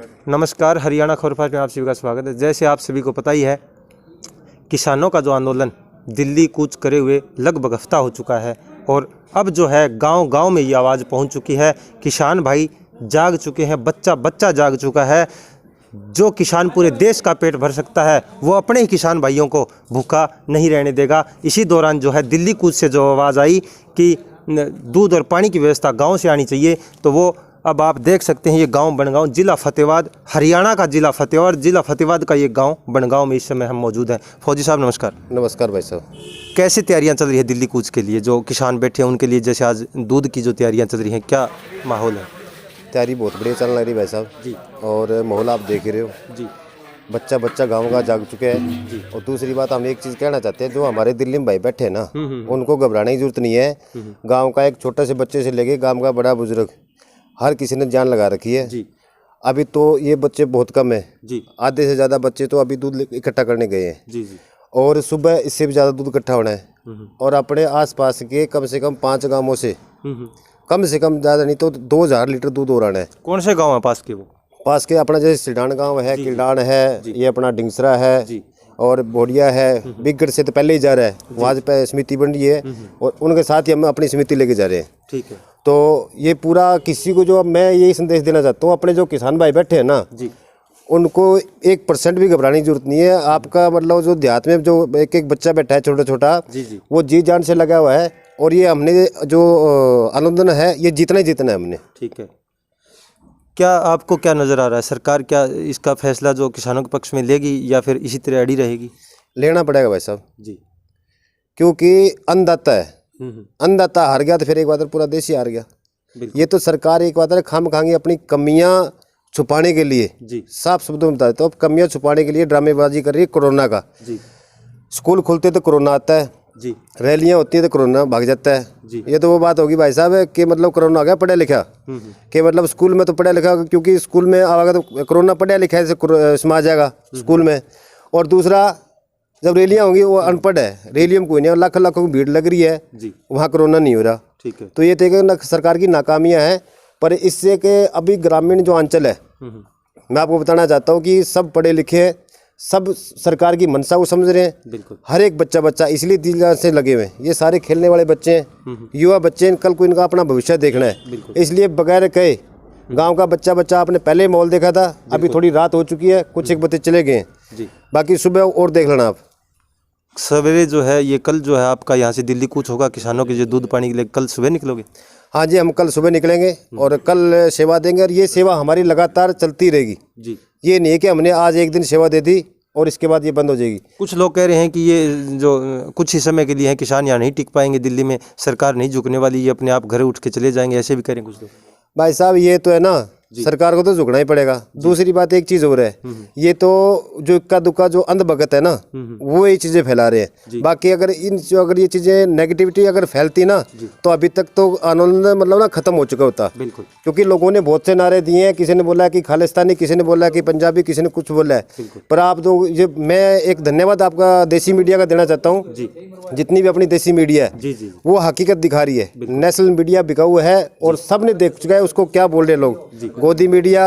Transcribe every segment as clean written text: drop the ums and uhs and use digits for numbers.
नमस्कार, हरियाणा खबर फास्ट में आप सभी का स्वागत है। जैसे आप सभी को पता ही है, किसानों का जो आंदोलन दिल्ली कूच करे हुए लगभग हफ्ता हो चुका है और अब जो है गांव-गांव में ये आवाज़ पहुंच चुकी है। किसान भाई जाग चुके हैं, बच्चा जाग चुका है। जो किसान पूरे देश का पेट भर सकता है, वो अपने ही किसान भाइयों को भूखा नहीं रहने देगा। इसी दौरान जो है दिल्ली कूच से जो आवाज़ आई कि दूध और पानी की व्यवस्था गाँव से आनी चाहिए, तो वो अब आप देख सकते हैं ये गांव बनगांव, जिला फतेहाबाद, हरियाणा का जिला फतेहाबाद का ये गांव बनगांव में इस समय हम मौजूद हैं। फौजी साहब नमस्कार। नमस्कार भाई साहब। कैसे तैयारियां चल रही है दिल्ली कूच के लिए? जो किसान बैठे हैं उनके लिए, जैसे आज दूध की जो तैयारियां चल रही हैं, क्या माहौल है? तैयारी बहुत बढ़िया चल रही भाई साहब जी। और माहौल आप देख रहे हो जी। बच्चा गांव का जाग चुके हैं जी। और दूसरी बात हम एक चीज़ कहना चाहते हैं, जो हमारे दिल्ली में भाई बैठे हैं ना, उनको घबराने की जरूरत नहीं है। गांव का एक छोटे से बच्चे से लेके गांव का बड़ा बुजुर्ग, हर किसी ने जान लगा रखी है। जी। अभी तो ये बच्चे बहुत कम है जी। आधे से ज़्यादा बच्चे तो अभी दूध इकट्ठा करने गए हैं। जी। जी। और सुबह इससे भी ज़्यादा दूध इकट्ठा होना है और अपने आसपास के कम से कम 5 गांवों से कम से कम, ज़्यादा नहीं तो 2000 लीटर दूध और आना है। कौन से गाँव है पास के? वो पास के अपना जैसे सिडान गांव है, किरडान है, ये अपना डिंगसरा है और बोडिया है। बिगड़ से तो पहले ही जा रहा है, वहाँ पे समिति बन रही है और उनके साथ ही हम अपनी समिति लेके जा रहे हैं। ठीक है। तो ये पूरा किसी को, जो मैं यही संदेश देना चाहता हूँ, अपने जो किसान भाई बैठे हैं ना जी, उनको 1% भी घबराने की जरूरत नहीं है। आपका मतलब जो देहात में जो एक बच्चा बैठा है छोटा, वो जी जान से लगा हुआ है और ये हमने जो आंदोलन है ये जीतना ही जीतना है हमने। ठीक है। क्या आपको क्या नज़र आ रहा है, सरकार क्या इसका फैसला जो किसानों के पक्ष में लेगी या फिर इसी तरह अड़ी रहेगी? लेना पड़ेगा भाई साहब जी, क्योंकि अन्नदाता है। अन्नदाता हार गया तो फिर एक बार पूरा देश ही हार गया। ये तो सरकार एक बात है खामखांगी अपनी कमियां छुपाने के लिए, जी, साफ शब्दों में बताते, तो अब कमियां छुपाने के लिए ड्रामेबाजी कर रही है कोरोना का। जी, स्कूल खुलते तो कोरोना आता है, जी, रैलियां होती है तो कोरोना भाग जाता है। जी। ये तो वो बात होगी भाई साहब कि मतलब कोरोना आ गया पढ़ा लिखा, कि मतलब स्कूल में तो पढ़ा लिखा, क्योंकि स्कूल में आएगा तो कोरोना पढ़ा लिखा से समा जाएगा स्कूल में। और दूसरा, जब रैलियां होंगी वो अनपढ़ है, रैलियों में कोई नहीं, और लाखों की भीड़ लग रही है, वहाँ कोरोना नहीं हो रहा। ठीक है। तो ये तो सरकार की नाकामियाँ हैं। पर इससे कि अभी ग्रामीण जो अंचल है, मैं आपको बताना चाहता हूँ कि सब पढ़े लिखे हैं, सब सरकार की मंशा को समझ रहे हैं। बिल्कुल। हर एक बच्चा इसलिए दिल से लगे हुए हैं। ये सारे खेलने वाले बच्चे हैं, युवा बच्चे हैं, कल को इनका अपना भविष्य देखना है। इसलिए बगैर कहे गांव का बच्चा आपने पहले माहौल देखा था, अभी थोड़ी रात हो चुकी है, कुछ एक बच्चे चले गए हैं, बाकी सुबह और देख लेना आप। सवेरे जो है ये कल जो है आपका यहाँ से दिल्ली कूच होगा किसानों के जो दूध पानी के लिए, कल सुबह निकलोगे? हाँ जी, हम कल सुबह निकलेंगे और कल सेवा देंगे और ये सेवा हमारी लगातार चलती रहेगी जी। ये नहीं है कि हमने आज एक दिन सेवा दे दी और इसके बाद ये बंद हो जाएगी। कुछ लोग कह रहे हैं कि ये जो कुछ ही समय के लिए है, किसान यहाँ नहीं टिक पाएंगे दिल्ली में, सरकार नहीं झुकने वाली, ये अपने आप घर उठ के चले जाएंगे, ऐसे भी कह रहे हैं कुछ लोग। भाई साहब ये तो है ना, सरकार को तो झुकना ही पड़ेगा। दूसरी बात एक चीज हो रहा है, ये तो जो इक्का दुक्का जो अंधभगत है ना, वो ये चीजें फैला रहे हैं। बाकी अगर ये चीजें नेगेटिविटी अगर फैलती ना, तो अभी तक तो आंदोलन मतलब ना खत्म हो चुका होता। बिल्कुल। क्योंकि लोगों ने बहुत से नारे दिए हैं, किसी ने बोला कि खालिस्तानी, किसी ने बोला कि पंजाबी, किसी ने कुछ बोला है। पर आप तो ये, मैं एक धन्यवाद आपका देसी मीडिया का देना चाहता हूँ। जितनी भी अपनी देसी मीडिया है वो हकीकत दिखा रही है। नेशनल मीडिया बिकाऊ है और सब ने देख चुका है उसको क्या बोल रहे हैं लोग, गोदी मीडिया,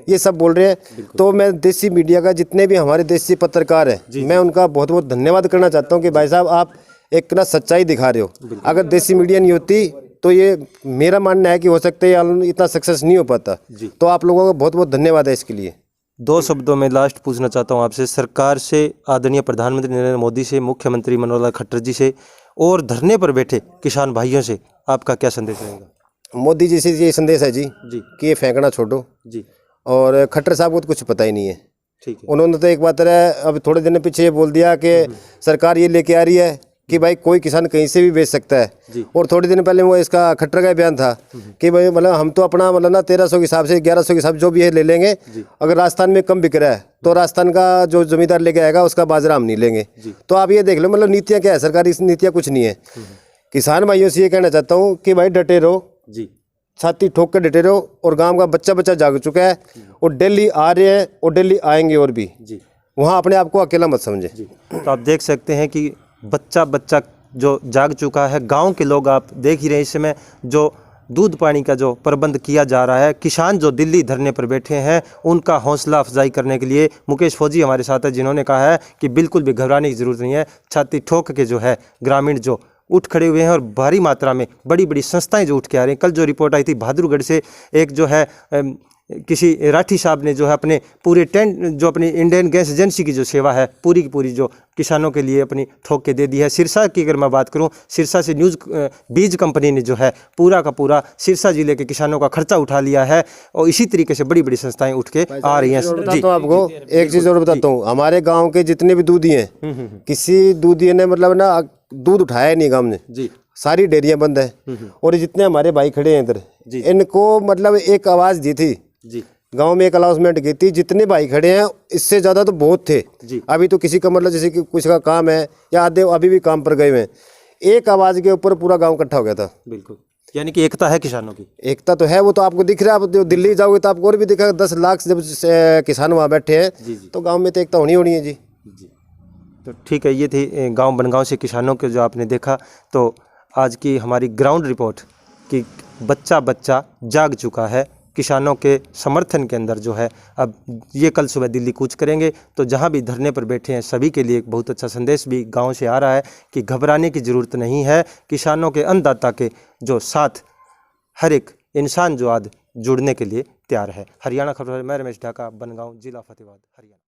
ये सब बोल रहे हैं। तो मैं देसी मीडिया का, जितने भी हमारे देसी पत्रकार हैं, मैं उनका बहुत बहुत धन्यवाद करना चाहता हूं कि भाई साहब आप एक ना सच्चाई दिखा रहे हो। अगर देसी मीडिया नहीं होती तो ये मेरा मानना है कि हो सकता है इतना सक्सेस नहीं हो पाता। तो आप लोगों का बहुत बहुत धन्यवाद है इसके लिए। 2 शब्दों में लास्ट पूछना चाहता हूँ आपसे, सरकार से, आदरणीय प्रधानमंत्री नरेंद्र मोदी से, मुख्यमंत्री मनोहर लाल खट्टर जी से और धरने पर बैठे किसान भाइयों से आपका क्या संदेश रहेगा? मोदी जी से ये संदेश है जी कि ये फेंकना छोड़ो जी, और खट्टर साहब को तो कुछ पता ही नहीं है। ठीक है। उन्होंने तो एक बात है, अब थोड़े दिन पीछे ये बोल दिया कि सरकार ये लेके आ रही है कि भाई कोई किसान कहीं से भी बेच सकता है। और थोड़े दिन पहले वो इसका खट्टर का बयान था कि भाई मतलब हम तो अपना मतलब ना 1300 के हिसाब से, 1100 के हिसाब जो भी है ले लेंगे। अगर राजस्थान में कम बिक रहा है तो राजस्थान का जो जमींदार लेके आएगा उसका बाजरा हम नहीं लेंगे। तो आप ये देख लो, मतलब नीतियाँ क्या है सरकारी, नीतियाँ कुछ नहीं है। किसान भाइयों से ये कहना चाहता हूँ कि भाई डटे रहो जी, छाती ठोक कर डटे रहो। और गांव का बच्चा जाग चुका है और दिल्ली आ रहे हैं और दिल्ली आएंगे और भी जी। वहाँ अपने आप को अकेला मत समझे। तो आप देख सकते हैं कि बच्चा जो जाग चुका है। गांव के लोग आप देख ही रहे हैं इस समय, जो दूध पानी का जो प्रबंध किया जा रहा है। किसान जो दिल्ली धरने पर बैठे हैं उनका हौसला अफजाई करने के लिए मुकेश फौजी हमारे साथ है, जिन्होंने कहा है कि बिल्कुल भी घबराने की ज़रूरत नहीं है। छाती ठोक के जो है ग्रामीण जो उठ खड़े हुए हैं और भारी मात्रा में बड़ी बड़ी संस्थाएं जो उठ के आ रही हैं। कल जो रिपोर्ट आई थी बहादुरगढ़ से, एक जो है किसी राठी साहब ने जो है अपने पूरे टेंट जो अपनी इंडियन गैस एजेंसी की जो सेवा है पूरी की पूरी जो किसानों के लिए अपनी ठोक के दे दी है। सिरसा की अगर मैं बात करूं, सिरसा से बीज कंपनी ने जो है पूरा का पूरा सिरसा जिले के किसानों का खर्चा उठा लिया है और इसी तरीके से बड़ी बड़ी संस्थाएं उठ के आ रही हैं। बताता हूँ आपको एक चीज़ और बताता हूँ, हमारे गाँव के जितने भी दूधी हैं किसी दूधी ने मतलब ना दूध उठाया नहीं गाँव में जी, सारी डेयरियां बंद है। और जितने हमारे भाई खड़े हैं इधर इनको मतलब एक आवाज़ दी थी जी, गांव में, एक अनाउंसमेंट की थी, जितने भाई खड़े हैं इससे ज़्यादा तो बहुत थे जी। अभी तो किसी का मतलब जैसे कि कुछ का काम है या आधे अभी भी काम पर गए हुए हैं, एक आवाज़ के ऊपर पूरा गांव इकट्ठा हो गया था। बिल्कुल, यानी कि एकता है किसानों की। एकता तो है, वो तो आपको दिख रहा है। आप जो दिल्ली जाओगे तो आपको और भी दिखेगा, 10 लाख जब किसान वहाँ बैठे हैं तो गाँव में तो एकता होनी है जी। जी, तो ठीक है, ये थी गांव बनगांव से किसानों के जो आपने देखा। तो आज की हमारी ग्राउंड रिपोर्ट कि बच्चा बच्चा जाग चुका है किसानों के समर्थन के अंदर जो है। अब ये कल सुबह दिल्ली कूच करेंगे तो जहाँ भी धरने पर बैठे हैं सभी के लिए एक बहुत अच्छा संदेश भी गांव से आ रहा है कि घबराने की ज़रूरत नहीं है। किसानों के अन्नदाता के जो साथ हर एक इंसान जो आज जुड़ने के लिए तैयार है। हरियाणा खबर, मैं रमेश ढाका, बनगांव, जिला फतेहाबाद, हरियाणा।